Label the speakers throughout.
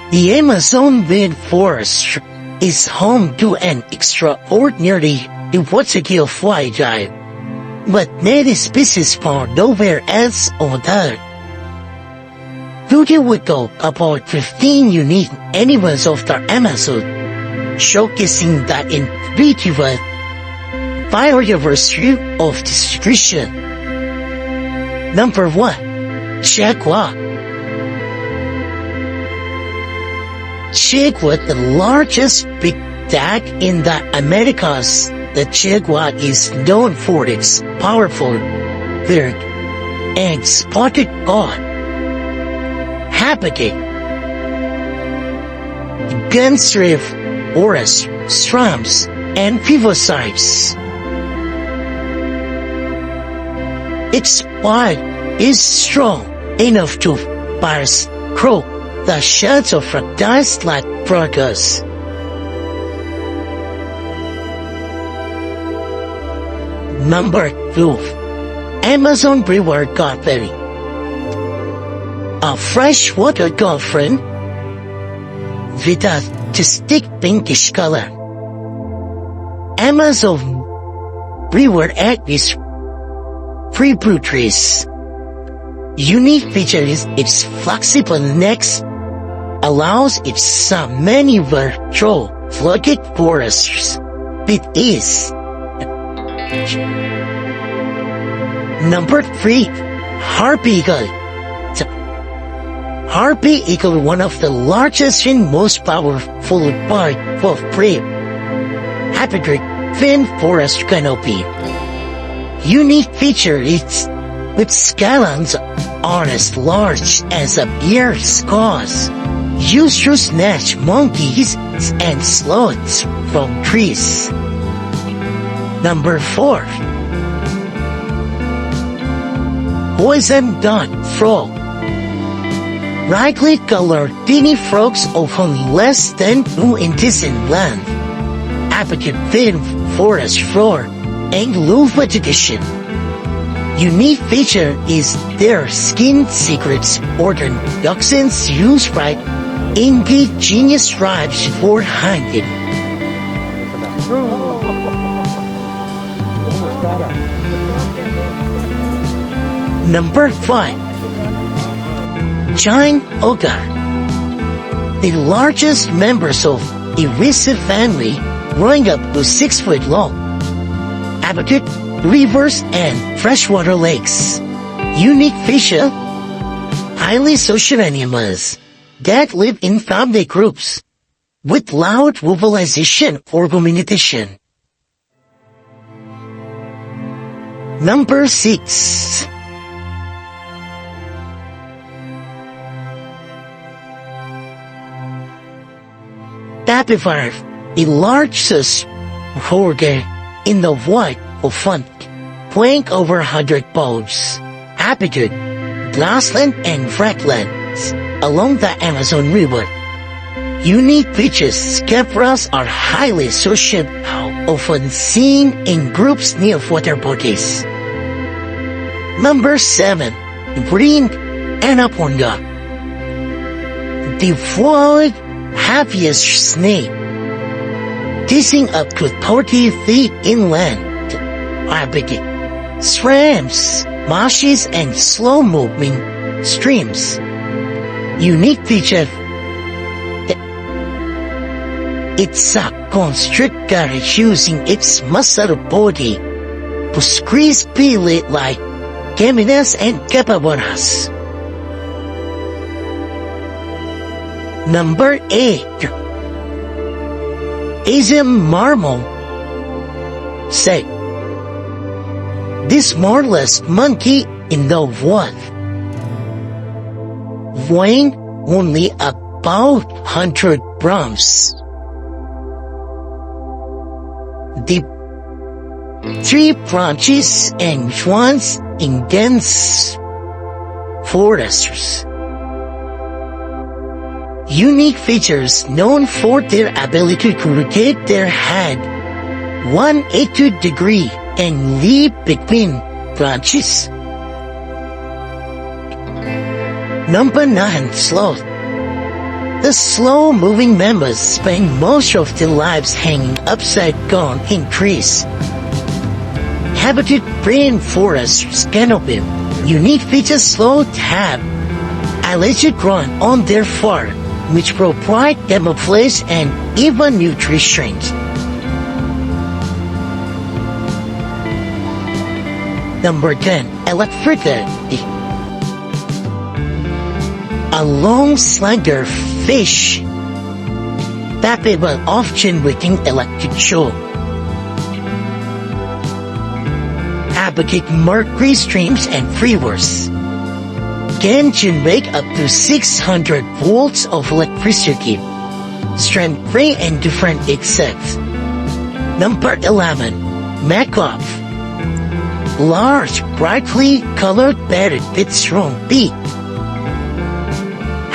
Speaker 1: The Amazon rainforest is home to an extraordinary vertical fly dive, but many species found nowhere else on Earth. Today we talk about 15 unique animals of the Amazon, showcasing the incredible biodiversity of this region. Number 1. Jaguar. Jaguar, the largest big dog in the Americas. The jaguar is known for its powerful beard and spotted coat. Habitat: Gunstrife, forests, swamps, and riversides. Its bite is strong enough to pierce through the shells of reptiles like froggies. Number 2. Amazon River Godberry. A freshwater dolphin with a distinct pinkish color. Amazon River is tributaries. Unique feature is its flexible neck allows its maneuver through flooded forests with ease. Number 3. Harpy Eagle. Harpy eagle, one of the largest and most powerful birds of prey. Habitat: thin forest canopy. Unique feature is its scalons are as large as a bear's claws. Used to snatch monkeys and sloths from trees. Number 4. Poison dart frog. Brightly colored tiny frogs often less than 2 inches in length. Habitat: thin forest floor and low vegetation. Unique feature is their skin secrets organ toxins used by indigenous tribes for hunting. Number 5. Giant otter. The largest members of the Ricet family, growing up to 6 foot long. Habitat: rivers and freshwater lakes. Unique feature: highly social animals that live in family groups with loud vocalization or communication. Number 6. Capybara, the largest hoarder in the world of fun, weighing over 100 pounds. Habitat: grassland and wetlands along the Amazon River. Unique features: capybaras are highly social, often seen in groups near water bodies. Number 7. Green anaconda. The world's heaviest snake, dissing up to 30 feet inland. Habitat: swamps, marshes, and slow-moving streams. Unique feature: it's a constrictor using its muscle body to squeeze pilot like caminas and capybaras. Number 8. Asian marmot. Say, this marvelous monkey in the world, weighing only about 100 grams. The tree branches and swans in dense forests. Unique features: known for their ability to rotate their head 180 degrees and leap between branches. Number 9. Sloth. The slow-moving members spend most of their lives hanging upside down in trees. Habitat rainforest canopy. Unique features slow tab. Alleged run on their fur, which provide camouflage and even nutrition. Number 10. Electricity. A long slender fish capable of generating electric shock. Habitat mercury streams and rivers can generate up to 600 volts of electricity, strength prey and different insects. Number 11. Makeup. Large, brightly colored parrot with strong beak.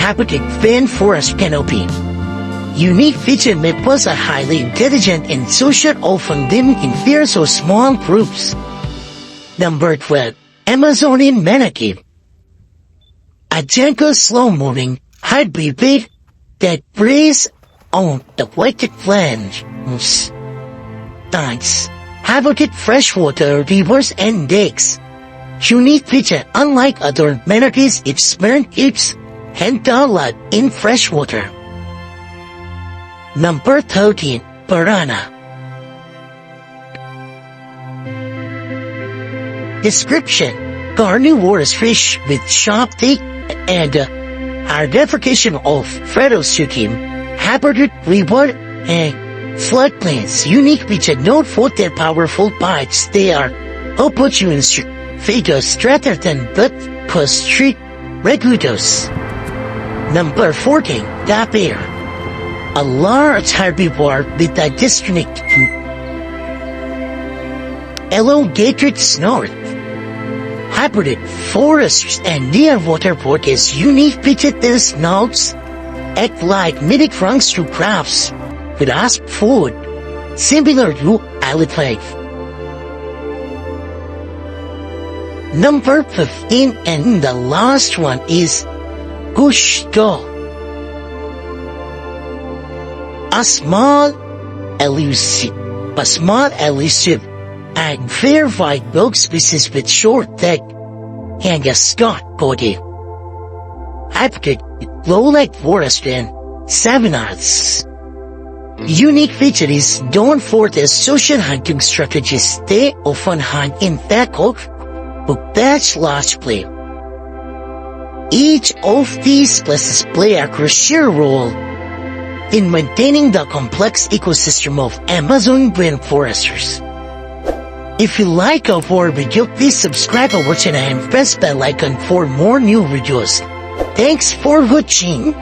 Speaker 1: Habitat rainforest canopy. Unique feature may pose a highly intelligent and social, often living in pairs or small groups. Number 12. Amazonian manatee. A gentle, slow-moving hybrid that preys on aquatic plants. Plants. Habitat freshwater rivers and lakes. Unique feature, unlike other manatees, its sperm keeps lot in freshwater. Number 13. Piranha. Description: carnivorous fish with sharp teeth and identification of Ferosukim, habitat reward and floodplains. Unique feature, known for their powerful bites. They are opportunistic feeders rather than bloodthirsty predators. Number 14. Tapir. A large herbivore with a distinct elongated snout. Habitat forests and near water bodies. Unique feature, their snouts act like mini trunks to crabs with asp food, similar to elephant. Number 15 and the last one is Gushto. A small, elusive and fair white dog species with short neck and a stout body. Habitat low-like forest and savannas. Unique feature is known for their social hunting strategies. They often hunt in pack or catch large prey. Each of these species play a crucial role in maintaining the complex ecosystem of Amazon rainforests. If you like our video, please subscribe our channel and press bell icon for more new videos. Thanks for watching.